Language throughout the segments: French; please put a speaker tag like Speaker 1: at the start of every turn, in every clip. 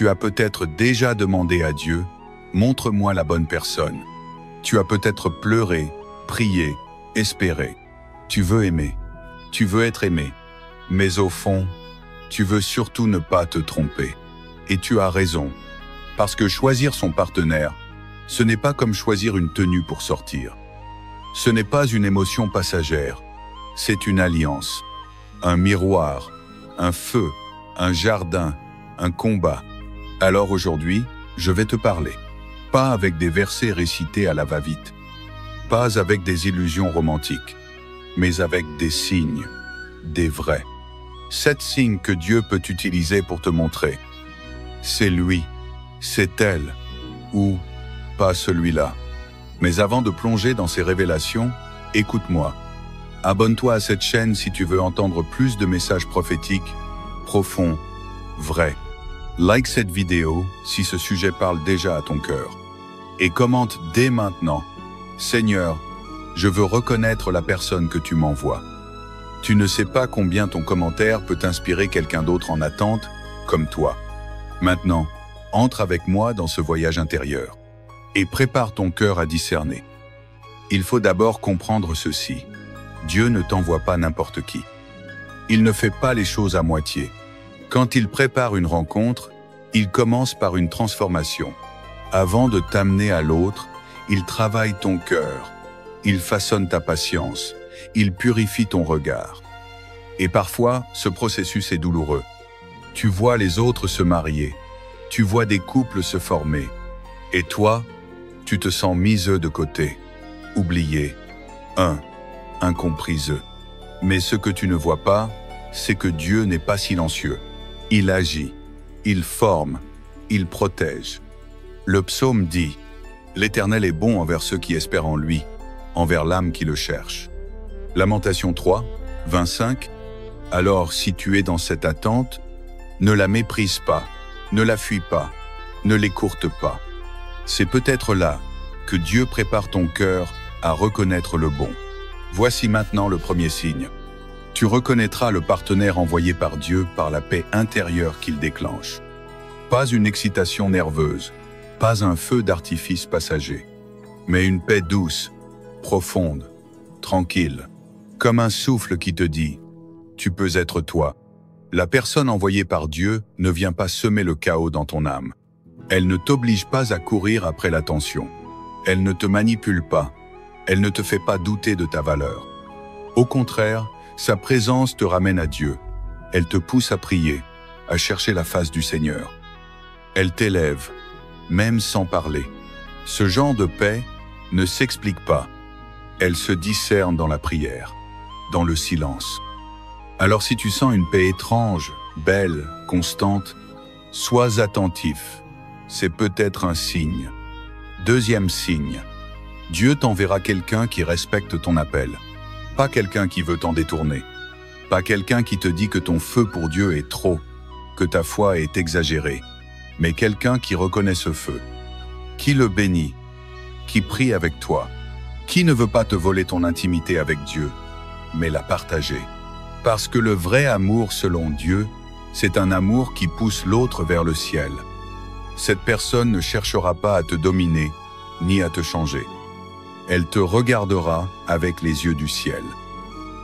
Speaker 1: Tu as peut-être déjà demandé à Dieu, montre-moi la bonne personne. Tu as peut-être pleuré, prié, espéré. Tu veux aimer. Tu veux être aimé. Mais au fond, tu veux surtout ne pas te tromper. Et tu as raison. Parce que choisir son partenaire, ce n'est pas comme choisir une tenue pour sortir. Ce n'est pas une émotion passagère. C'est une alliance. Un miroir, un feu, un jardin, un combat. Alors aujourd'hui, je vais te parler. Pas avec des versets récités à la va-vite. Pas avec des illusions romantiques. Mais avec des signes. Des vrais. 7 signes que Dieu peut utiliser pour te montrer. C'est lui. C'est elle. Ou pas celui-là. Mais avant de plonger dans ces révélations, écoute-moi. Abonne-toi à cette chaîne si tu veux entendre plus de messages prophétiques, profonds, vrais. Like cette vidéo si ce sujet parle déjà à ton cœur. Et commente dès maintenant. Seigneur, je veux reconnaître la personne que tu m'envoies. Tu ne sais pas combien ton commentaire peut inspirer quelqu'un d'autre en attente, comme toi. Maintenant, entre avec moi dans ce voyage intérieur. Et prépare ton cœur à discerner. Il faut d'abord comprendre ceci. Dieu ne t'envoie pas n'importe qui. Il ne fait pas les choses à moitié. Quand il prépare une rencontre, il commence par une transformation. Avant de t'amener à l'autre, il travaille ton cœur. Il façonne ta patience. Il purifie ton regard. Et parfois, ce processus est douloureux. Tu vois les autres se marier. Tu vois des couples se former. Et toi, tu te sens miseux de côté, oublié, incompriseux. Mais ce que tu ne vois pas, c'est que Dieu n'est pas silencieux. Il agit, il forme, il protège. Le psaume dit « L'Éternel est bon envers ceux qui espèrent en lui, envers l'âme qui le cherche. » Lamentation 3, 25. Alors, si tu es dans cette attente, ne la méprise pas, ne la fuis pas, ne l'écourte pas. C'est peut-être là que Dieu prépare ton cœur à reconnaître le bon. Voici maintenant le premier signe. Tu reconnaîtras le partenaire envoyé par Dieu par la paix intérieure qu'il déclenche. Pas une excitation nerveuse, pas un feu d'artifice passager, mais une paix douce, profonde, tranquille, comme un souffle qui te dit « Tu peux être toi ». La personne envoyée par Dieu ne vient pas semer le chaos dans ton âme. Elle ne t'oblige pas à courir après l'attention. Elle ne te manipule pas. Elle ne te fait pas douter de ta valeur. Au contraire, sa présence te ramène à Dieu. Elle te pousse à prier, à chercher la face du Seigneur. Elle t'élève, même sans parler. Ce genre de paix ne s'explique pas. Elle se discerne dans la prière, dans le silence. Alors si tu sens une paix étrange, belle, constante, sois attentif. C'est peut-être un signe. Deuxième signe. Dieu t'enverra quelqu'un qui respecte ton appel. Pas quelqu'un qui veut t'en détourner. Pas quelqu'un qui te dit que ton feu pour Dieu est trop, que ta foi est exagérée. Mais quelqu'un qui reconnaît ce feu. Qui le bénit. Qui prie avec toi. Qui ne veut pas te voler ton intimité avec Dieu, mais la partager. Parce que le vrai amour selon Dieu, c'est un amour qui pousse l'autre vers le ciel. Cette personne ne cherchera pas à te dominer, ni à te changer. Elle te regardera avec les yeux du ciel.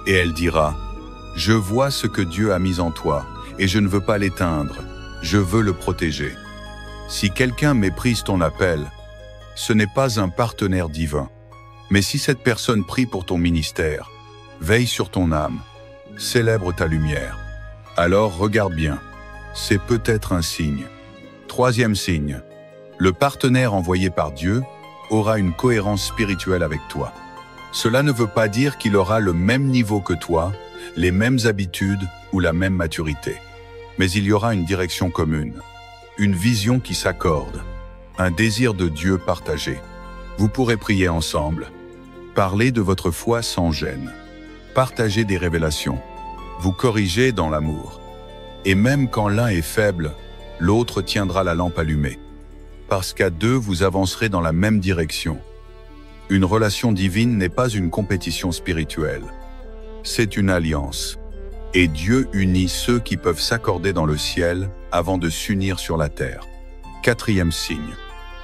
Speaker 1: Et elle dira, « Je vois ce que Dieu a mis en toi, et je ne veux pas l'éteindre, je veux le protéger. » Si quelqu'un méprise ton appel, ce n'est pas un partenaire divin. Mais si cette personne prie pour ton ministère, veille sur ton âme, célèbre ta lumière, alors regarde bien, c'est peut-être un signe. Troisième signe, le partenaire envoyé par Dieu aura une cohérence spirituelle avec toi. Cela ne veut pas dire qu'il aura le même niveau que toi, les mêmes habitudes ou la même maturité. Mais il y aura une direction commune, une vision qui s'accorde, un désir de Dieu partagé. Vous pourrez prier ensemble, parler de votre foi sans gêne, partager des révélations, vous corriger dans l'amour. Et même quand l'un est faible, l'autre tiendra la lampe allumée. Parce qu'à deux, vous avancerez dans la même direction. Une relation divine n'est pas une compétition spirituelle. C'est une alliance. Et Dieu unit ceux qui peuvent s'accorder dans le ciel avant de s'unir sur la terre. 4e signe.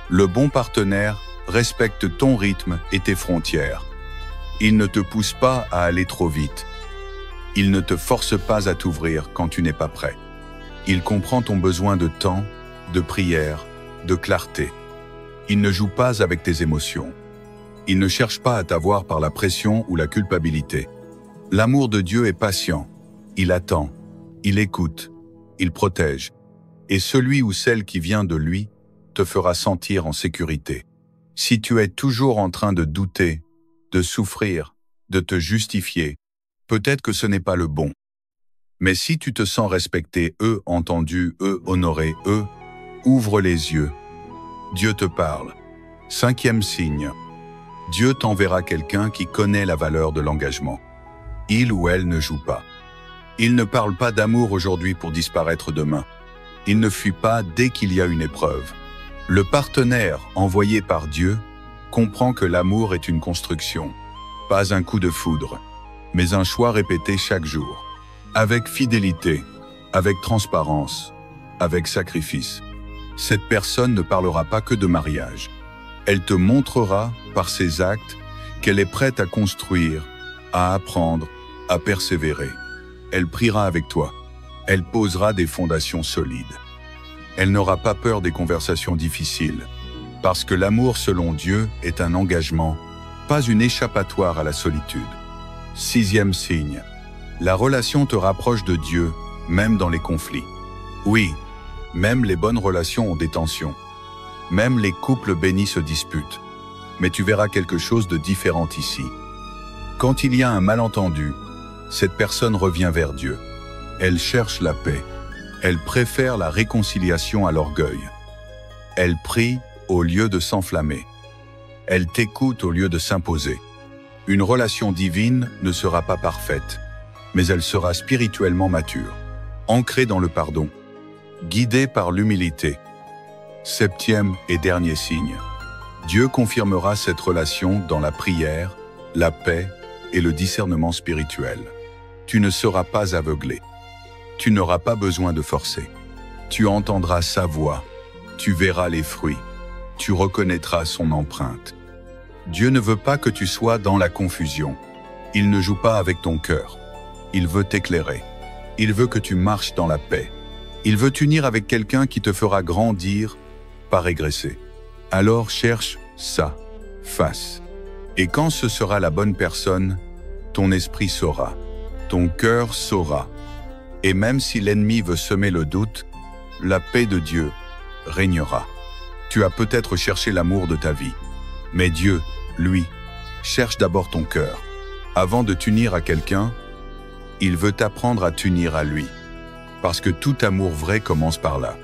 Speaker 1: Le bon partenaire respecte ton rythme et tes frontières. Il ne te pousse pas à aller trop vite. Il ne te force pas à t'ouvrir quand tu n'es pas prêt. Il comprend ton besoin de temps, de prière, de clarté. Il ne joue pas avec tes émotions. Il ne cherche pas à t'avoir par la pression ou la culpabilité. L'amour de Dieu est patient. Il attend, il écoute, il protège. Et celui ou celle qui vient de lui te fera sentir en sécurité. Si tu es toujours en train de douter, de souffrir, de te justifier, peut-être que ce n'est pas le bon. Mais si tu te sens respecté, entendu, honoré, ouvre les yeux. Dieu te parle. 5e signe. Dieu t'enverra quelqu'un qui connaît la valeur de l'engagement. Il ou elle ne joue pas. Il ne parle pas d'amour aujourd'hui pour disparaître demain. Il ne fuit pas dès qu'il y a une épreuve. Le partenaire envoyé par Dieu comprend que l'amour est une construction, pas un coup de foudre, mais un choix répété chaque jour, avec fidélité, avec transparence, avec sacrifice. Cette personne ne parlera pas que de mariage. Elle te montrera, par ses actes, qu'elle est prête à construire, à apprendre, à persévérer. Elle priera avec toi. Elle posera des fondations solides. Elle n'aura pas peur des conversations difficiles, parce que l'amour selon Dieu est un engagement, pas une échappatoire à la solitude. 6e signe. La relation te rapproche de Dieu, même dans les conflits. Oui, même les bonnes relations ont des tensions. Même les couples bénis se disputent. Mais tu verras quelque chose de différent ici. Quand il y a un malentendu, cette personne revient vers Dieu. Elle cherche la paix. Elle préfère la réconciliation à l'orgueil. Elle prie au lieu de s'enflammer. Elle t'écoute au lieu de s'imposer. Une relation divine ne sera pas parfaite, mais elle sera spirituellement mature, ancrée dans le pardon, guidée par l'humilité. 7e et dernier signe. Dieu confirmera cette relation dans la prière, la paix et le discernement spirituel. Tu ne seras pas aveuglé. Tu n'auras pas besoin de forcer. Tu entendras sa voix. Tu verras les fruits. Tu reconnaîtras son empreinte. Dieu ne veut pas que tu sois dans la confusion. Il ne joue pas avec ton cœur. Il veut t'éclairer. Il veut que tu marches dans la paix. Il veut t'unir avec quelqu'un qui te fera grandir, pas régresser. Alors cherche sa face. Et quand ce sera la bonne personne, ton esprit saura. Ton cœur saura. Et même si l'ennemi veut semer le doute, la paix de Dieu régnera. Tu as peut-être cherché l'amour de ta vie, mais Dieu, lui, cherche d'abord ton cœur. Avant de t'unir à quelqu'un, il veut t'apprendre à t'unir à lui. Parce que tout amour vrai commence par là.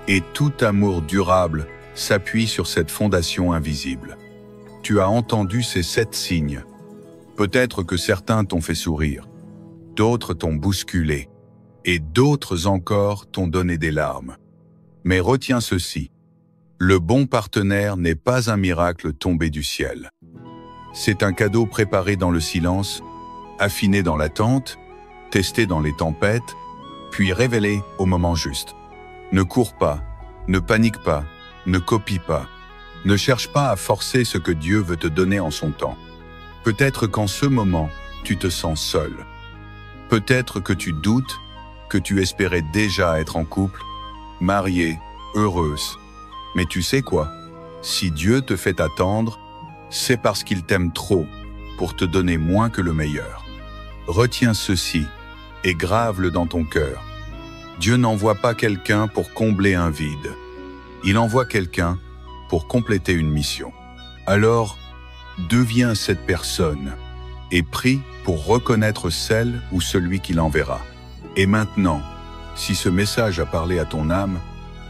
Speaker 1: Et tout amour durable s'appuie sur cette fondation invisible. Tu as entendu ces 7 signes. Peut-être que certains t'ont fait sourire, d'autres t'ont bousculé, et d'autres encore t'ont donné des larmes. Mais retiens ceci, le bon partenaire n'est pas un miracle tombé du ciel. C'est un cadeau préparé dans le silence, affiné dans l'attente, testé dans les tempêtes, puis révélé au moment juste. Ne cours pas, ne panique pas, ne copie pas, ne cherche pas à forcer ce que Dieu veut te donner en son temps. Peut-être qu'en ce moment, tu te sens seul. Peut-être que tu doutes, que tu espérais déjà être en couple, mariée, heureuse. Mais tu sais quoi? Si Dieu te fait attendre, c'est parce qu'il t'aime trop pour te donner moins que le meilleur. Retiens ceci et grave-le dans ton cœur. Dieu n'envoie pas quelqu'un pour combler un vide. Il envoie quelqu'un pour compléter une mission. Alors, deviens cette personne et prie pour reconnaître celle ou celui qui l'enverra. Et maintenant, si ce message a parlé à ton âme,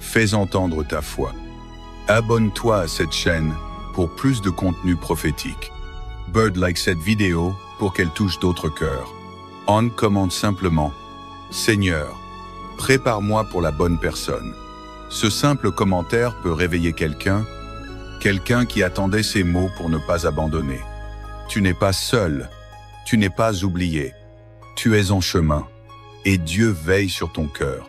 Speaker 1: fais entendre ta foi. Abonne-toi à cette chaîne pour plus de contenu prophétique. Like cette vidéo pour qu'elle touche d'autres cœurs. On commande simplement « Seigneur, prépare-moi pour la bonne personne ». Ce simple commentaire peut réveiller quelqu'un qui attendait ces mots pour ne pas abandonner. Tu n'es pas seul, tu n'es pas oublié, tu es en chemin. et Dieu veille sur ton cœur.